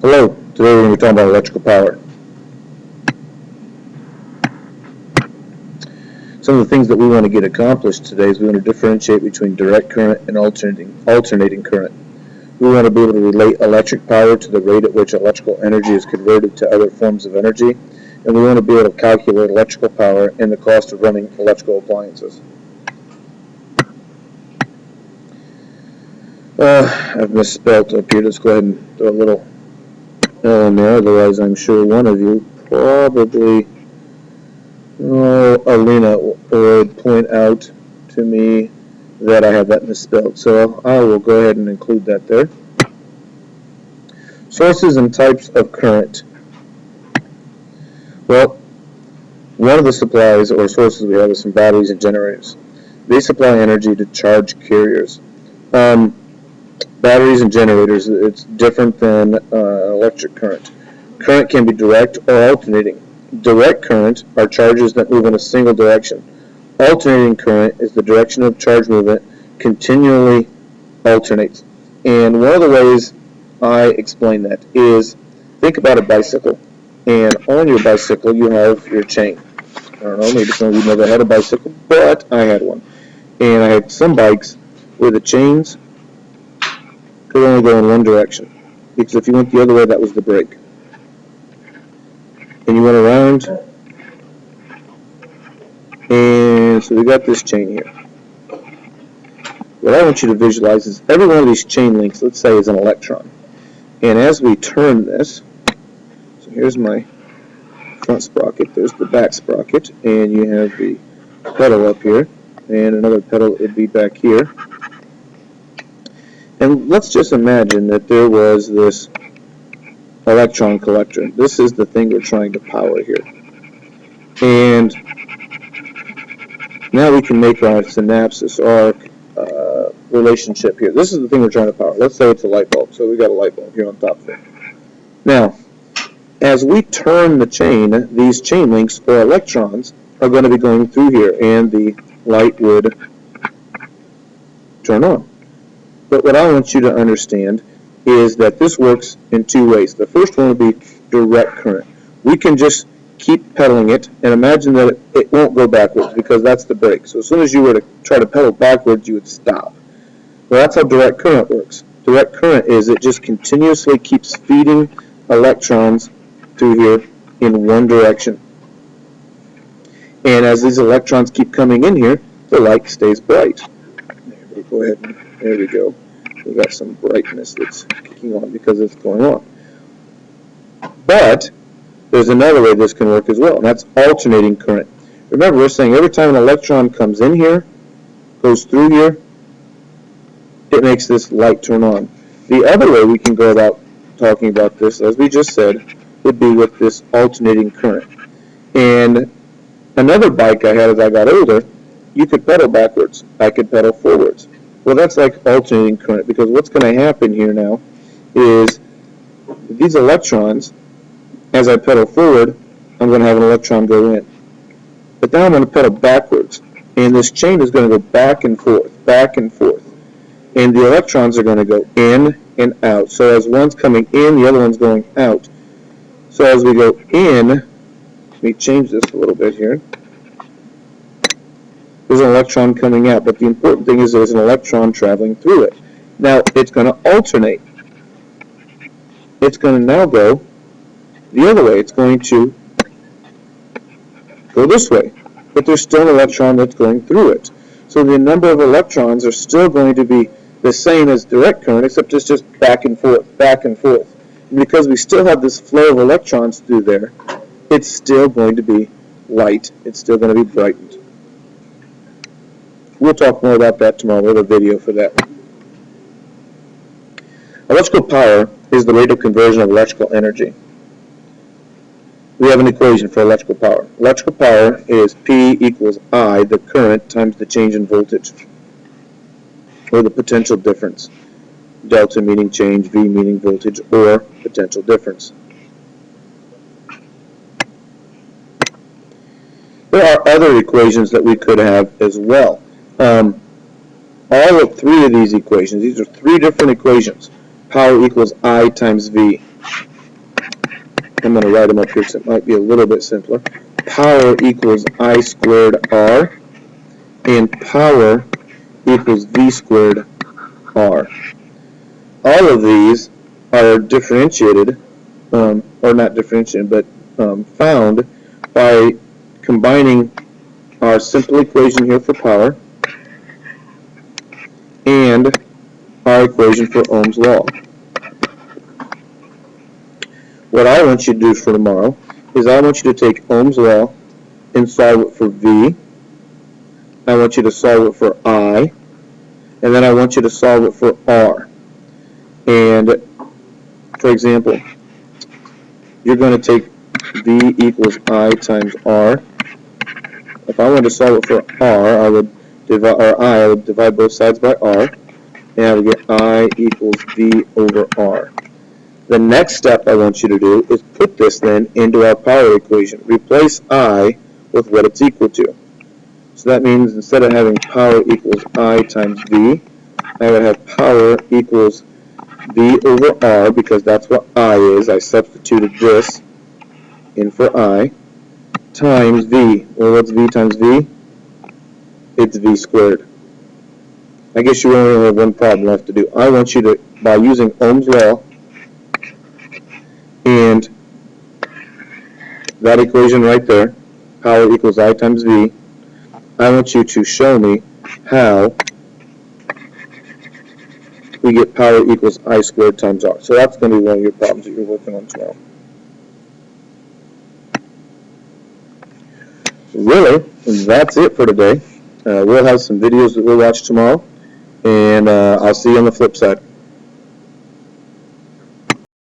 Hello, today we're going to be talking about electrical power. Some of the things that we want to get accomplished today is we want to differentiate between direct current and alternating current. We want to be able to relate electric power to the rate at which electrical energy is converted to other forms of energy, and we want to be able to calculate electrical power and the cost of running electrical appliances. I've misspelled up here. Let's go ahead and throw a little L in there, otherwise I'm sure one of you, probably Alina, would point out to me that I have that misspelled. So I will go ahead and include that there. Sources and types of current. Well, one of the supplies or sources we have is some batteries and generators. They supply energy to charge carriers. Batteries and generators, it's different than electric current. Current can be direct or alternating. Direct current are charges that move in a single direction. Alternating current is the direction of charge movement continually alternates. And one of the ways I explain that is, think about a bicycle. And on your bicycle you have your chain. I don't know, maybe some of you never had a bicycle, but I had one. And I had some bikes where the chains could only go in one direction, because if you went the other way, that was the brake. And you went around, and so we got this chain here. What I want you to visualize is every one of these chain links, let's say, is an electron. And as we turn this, so here's my front sprocket, there's the back sprocket, and you have the pedal up here, and another pedal would be back here. And let's just imagine that there was this electron collector. This is the thing we're trying to power here. And now we can make our synapses, our relationship here. This is the thing we're trying to power. Let's say it's a light bulb. So we got a light bulb here on top of it. Now, as we turn the chain, these chain links or electrons are going to be going through here, and the light would turn on. But what I want you to understand is that this works in two ways. The first one would be direct current. We can just keep pedaling it and imagine that it won't go backwards, because that's the brake. So as soon as you were to try to pedal backwards, you would stop. Well, that's how direct current works. Direct current is it just continuously keeps feeding electrons through here in one direction. And as these electrons keep coming in here, the light stays bright. Go ahead and there we go. We got some brightness that's kicking on because it's going on. But there's another way this can work as well, and that's alternating current. Remember, we're saying every time an electron comes in here, goes through here, it makes this light turn on. The other way we can go about talking about this, as we just said, would be with this alternating current. And another bike I had as I got older, you could pedal backwards. I could pedal forwards. Well, that's like alternating current, because what's going to happen here now is these electrons, as I pedal forward, I'm going to have an electron go in. But now I'm going to pedal backwards, and this chain is going to go back and forth, and the electrons are going to go in and out. So as one's coming in, the other one's going out. So as we go in, let me change this a little bit here. There's an electron coming out, but the important thing is there's an electron traveling through it. Now, it's going to alternate. It's going to now go the other way. It's going to go this way, but there's still an electron that's going through it. So the number of electrons are still going to be the same as direct current, except it's just back and forth, back and forth. And because we still have this flow of electrons through there, it's still going to be light. It's still going to be brightened. We'll talk more about that tomorrow. We'll have a video for that. Electrical power is the rate of conversion of electrical energy. We have an equation for electrical power. Electrical power is P equals I, the current, times the change in voltage, or the potential difference. Delta meaning change, V meaning voltage, or potential difference. There are other equations that we could have as well. All of three of these equations, these are three different equations. Power equals I times V. I'm going to write them up here because it might be a little bit simpler. Power equals I squared R, and power equals V squared R. All of these are differentiated, or not differentiated, but found by combining our simple equation here for power and our equation for Ohm's law. What I want you to do for tomorrow is I want you to take Ohm's law and solve it for V. I want you to solve it for I, and then I want you to solve it for R. And for example, you're going to take V equals I times R. If I wanted to solve it for R, I would divide both sides by R, and I would get I equals V over R. The next step I want you to do is put this then into our power equation. Replace I with what it's equal to. So that means instead of having power equals I times V, I would have power equals V over R, because that's what I is. I substituted this in for I, times V. Well, what's V times V? It's V squared. I guess you only have one problem left to do. I want you to, by using Ohm's law and that equation right there, power equals I times V, I want you to show me how we get power equals I squared times R. So that's going to be one of your problems that you're working on tomorrow. Really, that's it for today. We'll have some videos that we'll watch tomorrow, and I'll see you on the flip side.